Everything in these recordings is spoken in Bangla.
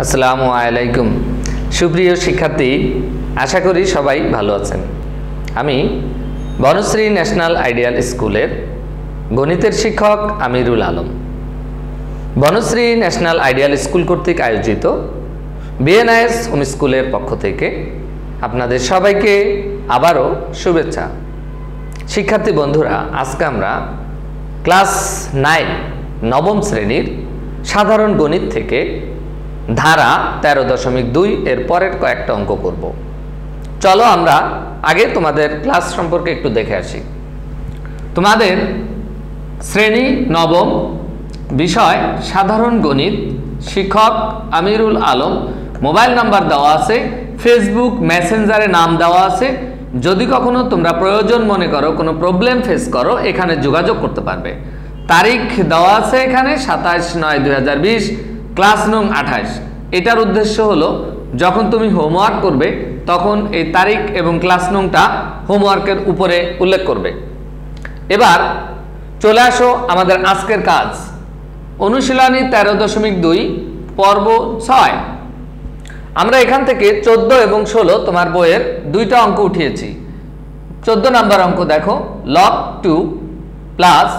আসসালামু আলাইকুম সুপ্রিয় শিক্ষার্থী, আশা করি সবাই ভালো আছেন। আমি বনশ্রী ন্যাশনাল আইডিয়াল স্কুলের গণিতের শিক্ষক Amirul Alam. Banasree national ideal school কর্তৃক আয়োজিত বিএনআইএস হোম স্কুলের পক্ষ থেকে আপনাদের সবাইকে আবারও শুভেচ্ছা। শিক্ষার্থী বন্ধুরা, আজকে আমরা ক্লাস 9 নবম শ্রেণীর সাধারণ গণিত থেকে ধারা 13.2 এর পরের কয়েকটা অঙ্ক করব। চলো আমরা আগে তোমাদের ক্লাস সম্পর্কে একটু দেখে আসি। তোমাদের শ্রেণী নবম, বিষয় সাধারণ গণিত, শিক্ষক আমিরুল আলম, মোবাইল নাম্বার দেওয়া আছে, ফেসবুক মেসেঞ্জারে নাম দেওয়া আছে। যদি কখনো তোমরা প্রয়োজন মনে করো, কোনো প্রবলেম ফেস করো, এখানে যোগাযোগ করতে পারবে। তারিখ দেওয়া আছে এখানে 27/9/2020, ক্লাস নং 28। এটার উদ্দেশ্য হলো যখন তুমি হোমওয়ার্ক করবে তখন এই তারিখ এবং ক্লাস নংটা হোমওয়ার্কের উপরে উল্লেখ করবে। এবার চলে আসো আমাদের আজকের কাজ, অনুশীলনী 13.2 পর্ব 6। আমরা এখান থেকে 14 এবং 16 তোমার বইয়ের দুইটা অঙ্ক উঠিয়েছি। 14 নাম্বার অঙ্ক দেখো, log 2 plus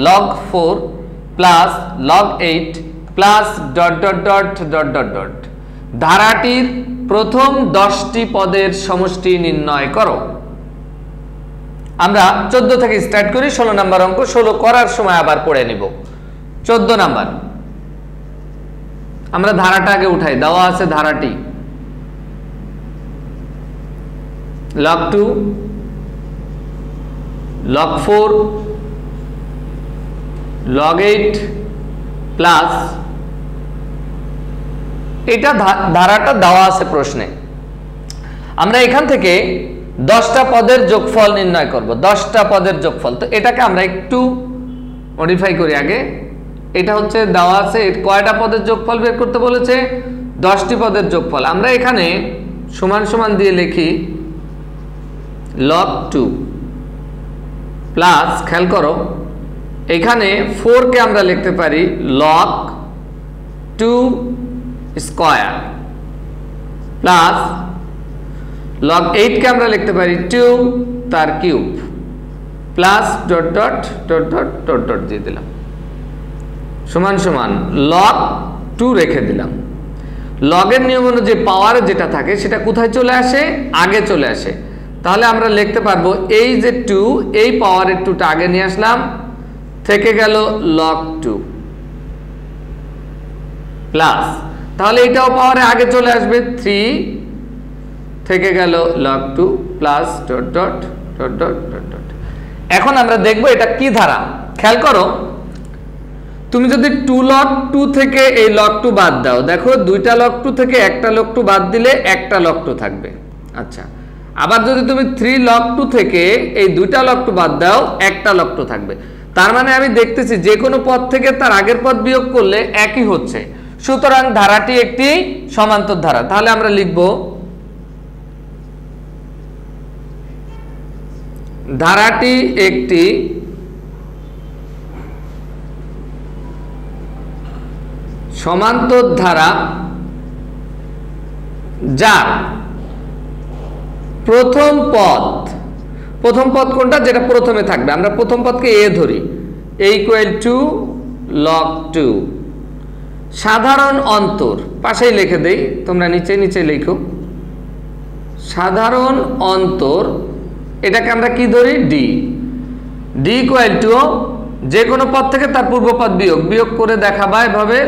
log 4 plus log 8 plus ... ধারাটির প্রথম 10টি পদের সমষ্টি নির্ণয় করো। আমরা 14 থেকে স্টার্ট করি। 16 নাম্বার অঙ্ক, 16 করার সময় আবার পড়ে নিব। 14 নাম্বার, আমরা ধারাটা আগে উঠাই। দেওয়া আছে ধারাটি log 2 log 4 log 8 প্লাস, এটা ধারাটা দেওয়া আছে প্রশ্নে। আমরা এখান থেকে 10টা পদের যোগফল নির্ণয় করব। 10টা পদের যোগফল, তো এটাকে আমরা একটু মডিফাই করি আগে। এটা হচ্ছে দেওয়া আছে কয়টা পদের যোগফল বের করতে বলেছে, 10টি পদের যোগফল। আমরা এখানে সমান সমান দিয়ে লিখি log 2 প্লাস, খেয়াল করো এখানে 4 কে আমরা লিখতে পারি log 2 স্কয়ার প্লাস log 8 কে আমরা লিখতে পারি 2 তার কিউব প্লাস ... দিয়ে দিলাম সমান সমান log 2 রেখে দিলাম। লগের নিয়ম অনুযায়ী পাওয়ারে যেটা থাকে সেটা কোথায় চলে আসে, আগে চলে আসে। তাহলে আমরা লিখতে পারবো এই যে 2, এই পাওয়ারের 2টা আগে নিয়ে আসলাম, থেকে গেল log 2 প্লাস, তাহলে এটাও পাওয়ারে আগে চলে আসবে 3, থেকে গেল log 2 প্লাস ... এখন আমরা দেখব এটা কি ধারা। খেয়াল করো, তুমি যদি 2 log 2 থেকে এই log 2 বাদ দাও, দেখো দুইটা log 2 থেকে একটা log 2 বাদ দিলে একটা log 2 থাকবে। আচ্ছা, আবার যদি তুমি 3 log 2 থেকে এই দুইটা log 2 বাদ দাও, একটা log 2 থাকবে। তার মানে আমি দেখতেছি যে কোনো পদ থেকে তার আগের পদ বিয়োগ করলে একই হচ্ছে। সুতরাং ধারাটি একটি সমান্তর ধারা। তাহলে আমরা লিখব ধারাটি একটি সমান্তর ধারা যার প্রথম পদ কোনটা, যেটা প্রথমে থাকবে। আমরা প্রথম পদকে a ধরি, a = log 2। সাধারণ অন্তর পাশেই লিখে দেই, তোমরা নিচে নিচে লেখো। সাধারণ অন্তর, এটাকে আমরা কি ধরি, d = যে কোনো পদ থেকে তার পূর্ব পদ বিয়োগ করে দেখাবা এভাবে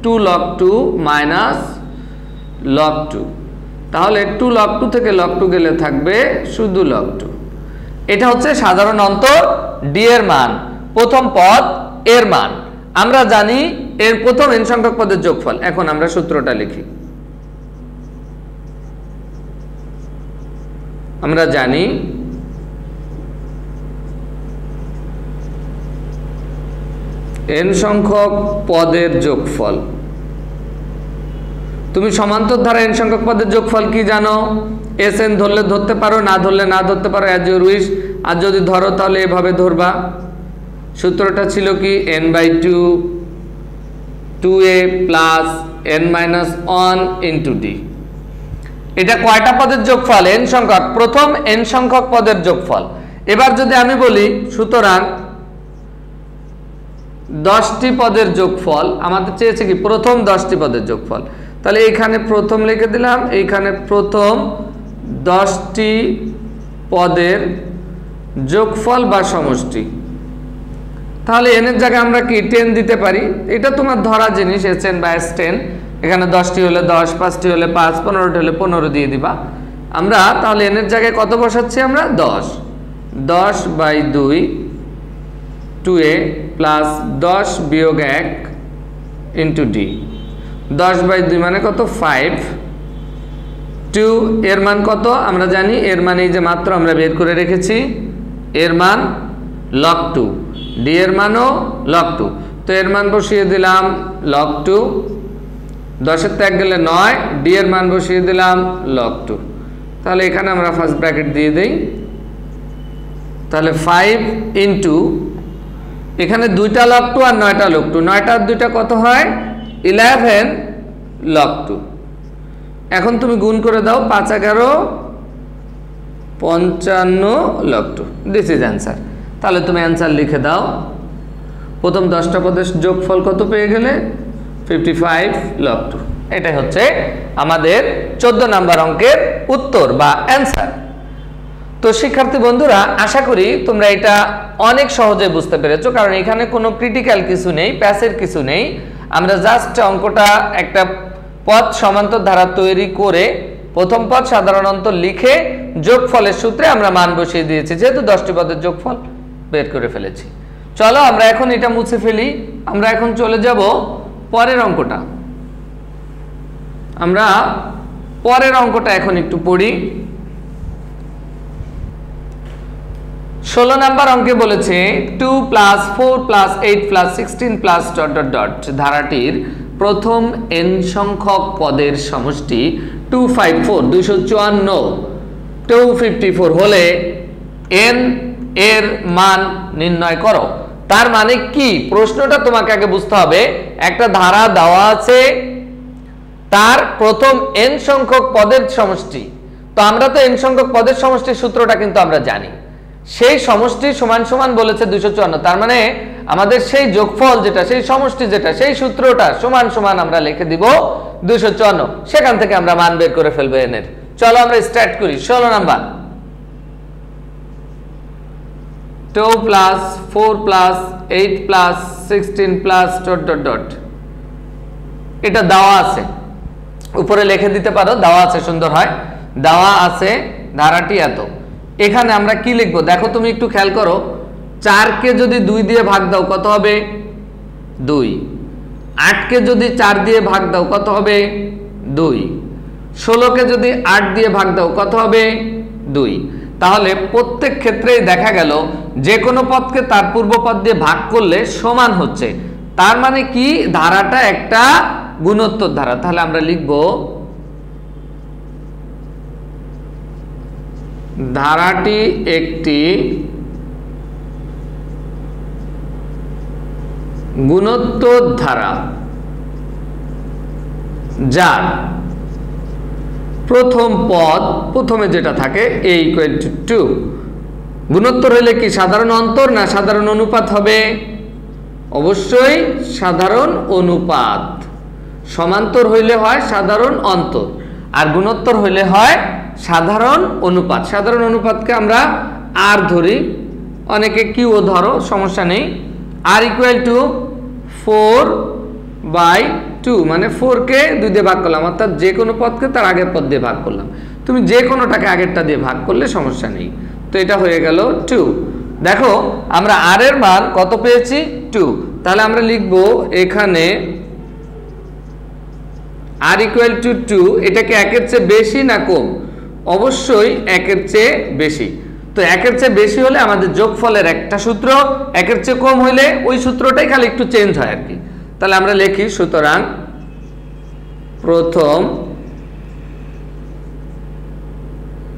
2 log 2 মাইনাস log 2। তাহলে 2 log 2 থেকে log 2 গেলে থাকবে শুধু log 2। এটা হচ্ছে সাধারণ অন্তর d এর মান, প্রথম পদ এর মান। আমরা জানি এর প্রথম n সংখ্যক পদের যোগফল। এখন আমরা সূত্রটা লিখি। আমরা জানি n সংখ্যক পদের যোগফল। তুমি সমান্তর ধারা n সংখ্যক পদের যোগফল কি জানো? sn ধরলে ধরতে পারো, না ধরলে না ধরতে পারো, অ্যাজ ইউর উইশ। আর যদি ধরো তাহলে এভাবে ধরবা। সূত্রটা ছিল কি, n/2 2a plus n-1 into D. এটা কয়টা পদের যোগফল? n সংখ্যক, প্রথম n সংখ্যক পদের যোগফল। এবার যদি আমি বলি সুতরাং 10টি পদের যোগফল, আমাদের চেয়েছে কি প্রথম 10টি পদের যোগফল, তাহলে এখানে প্রথম লিখে দিলাম, এইখানে প্রথম 10টি পদের যোগফল বা সমষ্টি। তাহলে n এর জায়গায় আমরা কি 10 দিতে পারি, এটা তোমার ধরা জিনিস, hn বা s10। এখানে 10টি হলে 10, 5টি হলে 5, 15টি হলে 15 দিয়ে দিবা। আমরা তাহলে n এর জায়গায় কত বসাচ্ছি আমরা? 10। 10/2 2a প্লাস 10 বিয়োগ 1 ইন্টু ডি। 10/2 মানে কত? 5। 2 এর মান কত আমরা জানি, এর মান এই যে মাত্র আমরা বের করে রেখেছি, এর মান log 2, ডি এর মানও log 2। তো এর মান বসিয়ে দিলাম log 2, 10 এর ত্যাগ গেলে 9, ডি এর মান বসিয়ে দিলাম log 2। তাহলে এখানে আমরা ফার্স্ট ব্র্যাকেট দিয়ে দেই, তাহলে 5 ইন্টু এখানে 2টা log 2 আর 9টা log 2, 9টা আর 2টা কত হয়? 11 log 2। এখন তুমি গুণ করে দাও, 5 11 55 log 2, দিস ইজ অ্যান্সার। তাহলে তুমি অ্যান্সার লিখে দাও, প্রথম 10টা পদের যোগফল কত পেয়ে গেলে? 55 log 2। এটাই হচ্ছে আমাদের 14 নম্বর অঙ্কের উত্তর বা অ্যান্সার। তো শিক্ষার্থী বন্ধুরা, আশা করি তোমরা এটা অনেক সহজে বুঝতে পেরেছো, কারণ এখানে কোনো ক্রিটিক্যাল কিছু নেই, প্যাসের কিছু নেই। আমরা জাস্ট অঙ্কটা একটা পদ সমান্তর ধারা তৈরি করে প্রথম পদ সাধারণ অন্তর লিখে যোগফলের সূত্রে আমরা মান বসিয়ে দিয়েছি, যেহেতু 10টি পদের যোগফল বের করে ফেলেছি। চলো আমরা এখন এটা মুছে ফেলি। আমরা এখন চলে যাব পরের অঙ্কটা। আমরা পরের অঙ্কটা এখন একটু পড়ি। 16 নাম্বার অঙ্কে বলেছে 2 + 4 + 8 + 16 + ... ধারাটির প্রথম n সংখ্যক পদের সমষ্টি 254 254 254 হলে n এর মান নির্ণয় করো। তার মানে কি? প্রশ্নটা তোমাকে আগে বুঝতে হবে, একটা ধারা দেওয়া আছে, তার প্রথম n সংখ্যক পদের সমষ্টি। তো আমরা তো n সংখ্যক পদের সমষ্টির সূত্রটা কিন্তু আমরা জানি, সেই সমষ্টি সমান সমান বলেছে 254। তার মানে আমাদের সেই যোগফল যেটা, সেই সমষ্টি যেটা, সেই সূত্রটা সমান সমান আমরা লিখে দিব 254। সেখান থেকে আমরা মান বের করে ফেলবো n এর। চলো আমরা স্টার্ট করি। 16 নাম্বার 2 + 4 + 8 + 16 .. এটা দেওয়া আছে, উপরে লিখে দিতে পারো, দেওয়া আছে, সুন্দর হয়, দেওয়া আছে ধারাটি এত। এখানে আমরা কি লিখবো দেখো, তুমি একটু খেয়াল করো, 4 কে যদি 2 দিয়ে ভাগ দাও কত হবে? 2। 8 কে যদি 4 দিয়ে ভাগ দাও কত হবে? 2। 16 কে যদি 8 দিয়ে ভাগ দাও কত হবে? 2। তাহলে প্রত্যেক ক্ষেত্রেই দেখা গেল যে কোনো পদকে তার পূর্ব পদ দিয়ে ভাগ করলে সমান হচ্ছে। তার মানে কি? ধারাটা একটা গুণোত্তর ধারা। তাহলে আমরা লিখব ধারাটি একটি গুণোত্তর ধারা, যার প্রথম পদ প্রথমে যেটা থাকে a = 2। গুণোত্তর হলে কি সাধারণ অন্তর না সাধারণ অনুপাত হবে? অবশ্যই সাধারণ অনুপাত। সমান্তর হইলে হয় সাধারণ অন্তর, আর গুণোত্তর হইলে হয় সাধারণ অনুপাত। সাধারণ অনুপাতকে আমরা আর ধরি, অনেকে কিউ ধরো, সমস্যা নেই। r = 4/2, মানে 4 কে 2 দিয়ে ভাগ করলাম, অর্থাৎ যে কোনো পদকে তার আগের পদ দিয়ে ভাগ করলাম। তুমি যে কোনোটাকে আগেরটা দিয়ে ভাগ করলে সমস্যা নেই। তো এটা হয়ে গেল 2। দেখো আমরা r এর মান কত পেয়েছি? 2। তাহলে আমরা লিখব এখানে r = 2। এটা কি 1 এর চেয়ে বেশি না কম? অবশ্যই 1 এর চেয়ে বেশি। তো 1 এর চেয়ে বেশি হলে আমাদের যোগফলের একটা সূত্র, 1 এর চেয়ে কম হলে ওই সূত্রটাই খালি একটু চেঞ্জ হয় আর কি। তাহলে আমরা লিখি, সুতরাং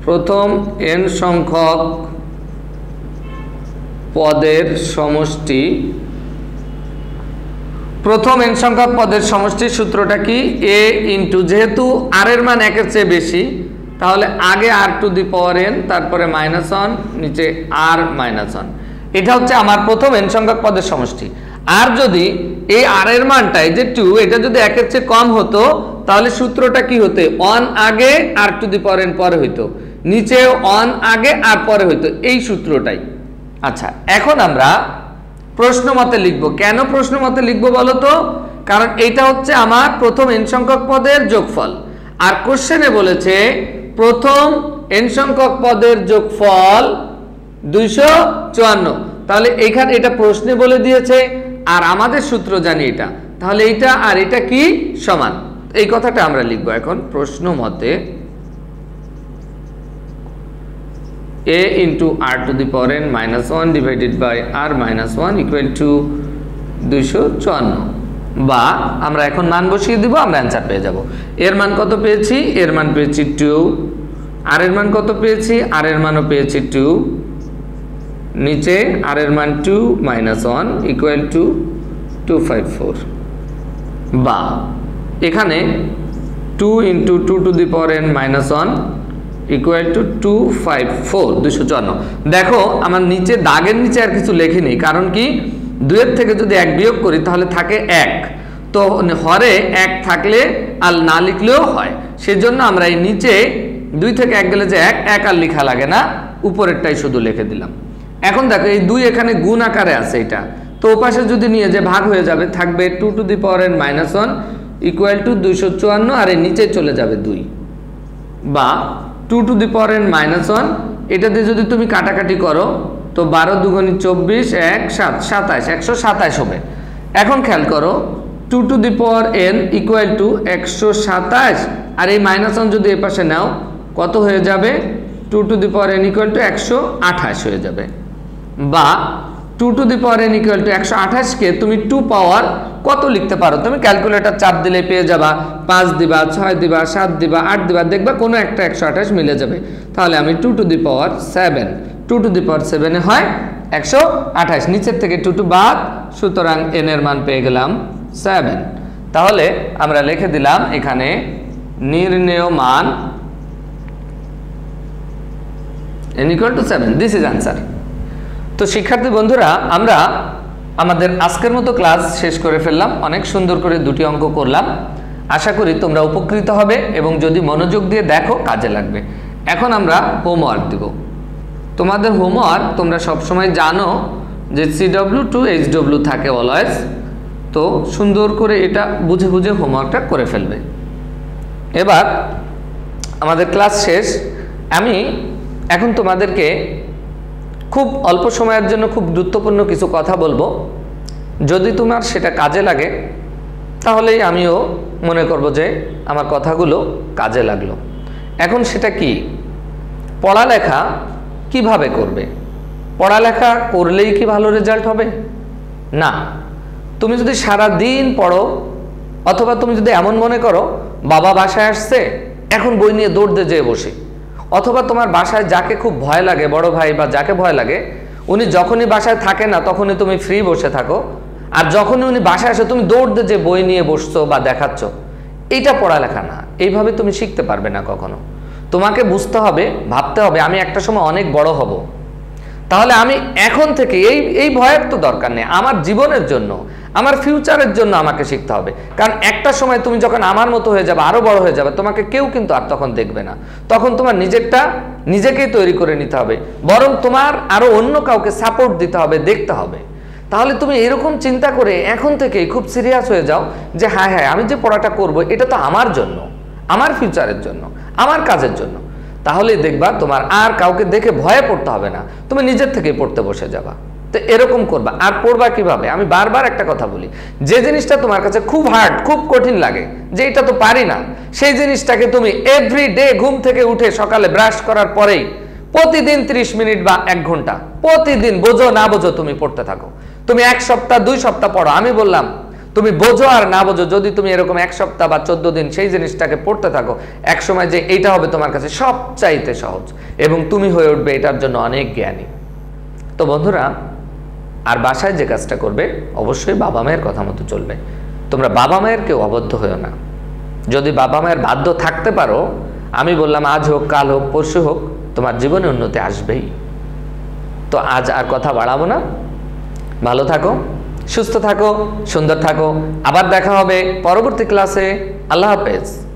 প্রথম n সংখ্যক পদের সমষ্টি প্রথম n সংখ্যক পদের সমষ্টির সূত্রটা কি? a ইনটু, যেহেতু r এর মান 1 এর চেয়ে বেশি তাহলে আগে r to the power n, তারপরে -1, নিচে r -1। এটা হচ্ছে আমার প্রথম n সংখ্যক পদের সমষ্টি। আর যদি এই r এর মানটা, এই যে 2, এটা যদি 1 এর চেয়ে কম হতো তাহলে সূত্রটা কি হতো? 1 আগে r to the power n পরে হইতো, নিচে 1 আগে r পরে হইতো, এই সূত্রটাই। আচ্ছা, এখন আমরা প্রশ্ন মতে লিখব। কেন প্রশ্ন মতে লিখব বলো তো? কারণ এটা হচ্ছে আমার প্রথম n সংখ্যক পদের যোগফল, আর কোশ্চেনে বলেছে প্রথম n সংখ্যক পদের যোগফল 254। তাহলে এইখানে এটা প্রশ্নে বলে দিয়েছে, আর আমাদের সূত্র জানি এটা, তাহলে এটা আর এটা কি সমান, এই কথাটা আমরা লিখব এখন। প্রশ্ন মতে a into r to the power n minus 1 divided by r minus 1 equal to 254, বা আমরা এখন মান বসিয়ে দিব, আমরা অ্যান্সার পেয়ে যাব। এর মান কত পেয়েছি? এর মান পেয়েছি 2। আর এর মান কত পেয়েছি? আর এর মানও পেয়েছি 2, নিচে আর এর মান 2 minus 1 equal to 254, বা এখানে 2 into 2 to the power n minus 1 equal to 254, 254। দেখো আমার নিচে দাগের নিচে আর কিছু লেখিনি, কারণ কি 2 এর থেকে যদি 1 বিয়োগ করি তাহলে থাকে 1, তো হরে 1 থাকলে আর না লিখলেও হয়, সেজন্য আমরা এই নিচে 2 থেকে 1 গেলে যে 1 আর লেখা লাগে না, উপরেরটাই শুধু লিখে দিলাম। এখন দেখো এই 2 এখানে গুণ আকারে আছে, এটা তো ওপাশে যদি নিয়ে যে ভাগ হয়ে যাবে, থাকবে 2 to the power n minus 1 equal to 254, আর এর নিচে চলে যাবে 2, বা 2 to the power n minus 1, এটা দিয়ে যদি তুমি কাটাকাটি করো তো 12 দুগুণে 24, 1 7 27, 127 হবে। এখন খেয়াল করো 2 to the power n equal to 127, আর এই -1 যদি এই পাশে নাও কত হয়ে যাবে? 2 to the power n equal to 128 হয়ে যাবে, বা 2 to the power n equal to 128 কে তুমি 2 পাওয়ার কত লিখতে পারো? তুমি ক্যালকুলেটর চাপ দিলে পেয়ে যাবা, 5 দিবা, 6 দিবা, 7 দিবা, 8 দিবা, দেখবা কোনো একটা 128 মিলে যাবে। তাহলে আমি 2 to the power 7, 2 to the পাওয়ার 7 এ হয় 128, নিচের থেকে 2 টু বাদ, সুতরাং n এর মান পেয়ে গেলাম 7। তাহলে আমরা লিখে দিলাম এখানে নির্ণেয় মান n equal to 7, this is answer. তো শিক্ষার্থী বন্ধুরা, আমরা আমাদের আজকের মতো ক্লাস শেষ করে ফেললাম। অনেক সুন্দর করে 2টি অঙ্ক করলাম। আশা করি তোমরা উপকৃত হবে এবং যদি মনোযোগ দিয়ে দেখো কাজে লাগবে। এখন আমরা হোমওয়ার্ক দিব। তোমাদের হোমওয়ার্ক তোমরা সবসময় জানো যে CW to HW থাকে অলওয়েজ, তো সুন্দর করে এটা বুঝে বুঝে হোমওয়ার্কটা করে ফেলবে। এবার আমাদের ক্লাস শেষ। আমি এখন তোমাদেরকে খুব অল্প সময়ের জন্য খুব গুরুত্বপূর্ণ কিছু কথা বলবো। যদি তোমার সেটা কাজে লাগে তাহলেই আমিও মনে করব যে আমার কথাগুলো কাজে লাগলো। এখন সেটা কি? পড়ালেখা কিভাবে করবে? পড়ালেখা করলেই কি ভালো রেজাল্ট হবে? না। তুমি যদি সারা দিন পড়ো, অথবা তুমি যদি এমন মনে করো বাবা বাসায় আসছে এখন বই নিয়ে দৌড়তে যেয়ে বসে, অথবা তোমার বাসায় যাকে খুব ভয় লাগে, বড় ভাই বা যাকে ভয় লাগে, উনি যখনই বাসায় থাকে না তখনই তুমি ফ্রি বসে থাকো, আর যখনই উনি বাসায় আসে তুমি দৌড়তে যে বই নিয়ে বসছো বা দেখাচ্ছ, এইটা পড়ালেখা না। এইভাবে তুমি শিখতে পারবে না কখনো। তোমাকে বুঝতে হবে, ভাবতে হবে আমি একটা সময় অনেক বড় হব, তাহলে আমি এখন থেকে এই ভয়ের তো দরকার নেই। আমার জীবনের জন্য, আমার ফিউচারের জন্য আমাকে শিখতে হবে। কারণ একটা সময় তুমি যখন আমার মতো হয়ে যাবে, আরো বড় হয়ে যাবে, তোমাকে কেউ কিন্তু আর তখন দেখবে না। তখন তোমার নিজেরটা নিজেকেই তৈরি করে নিতে হবে, বরং তোমার আরো অন্য কাউকে সাপোর্ট দিতে হবে, দেখতে হবে। তাহলে তুমি এরকম চিন্তা করে এখন থেকেই খুব সিরিয়াস হয়ে যাও যে হ্যাঁ হ্যাঁ আমি যে পড়াটা করব এটা তো আমার জন্য, আমার ফিউচারের জন্য, আমার কাজের জন্য। তাহলে দেখবা তোমার আর কাউকে দেখে ভয়ে পড়তে হবে না, তুমি নিজের থেকেই পড়তে বসে যাবা। তো এরকম করবা। আর পড়বা কিভাবে? আমি বারবার একটা কথা বলি, যে জিনিসটা তোমার কাছে খুব হার্ড, খুব কঠিন লাগে, যে এটা তো পারি না, সেই জিনিসটাকে তুমি এভরিডে ঘুম থেকে উঠে সকালে ব্রাশ করার পরেই প্রতিদিন 30 মিনিট বা 1 ঘন্টা প্রতিদিন, বোঝো না বোঝো, তুমি পড়তে থাকো। তুমি 1 সপ্তাহ 2 সপ্তাহ পড়ো, আমি বললাম তুমি বোঝো আর না বোঝো, যদি তুমি এরকম 1 সপ্তাহ বা 14 দিন সেই জিনিসটাকে পড়তে থাকো, এক সময় যে এইটা হবে তোমার কাছে সবচাইতে সহজ এবং তুমি হয়ে উঠবে এটার জন্য অনেক জ্ঞানী। তো বন্ধুরা, আর বাসায় যে কাজটা করবে অবশ্যই বাবা মায়ের কথা মতো চলবে। তোমরা বাবা মায়ের কেউ অবদ্ধ হয়েও না। যদি বাবা মায়ের বাধ্য থাকতে পারো, আমি বললাম আজ হোক, কাল হোক, পরশু হোক, তোমার জীবনে উন্নতি আসবেই। তো আজ আর কথা বাড়াবো না। ভালো থাকো, সুস্থ থাকো, সুন্দর থাকো। আবার দেখা হবে পরবর্তী ক্লাসে। আল্লাহ হাফেজ।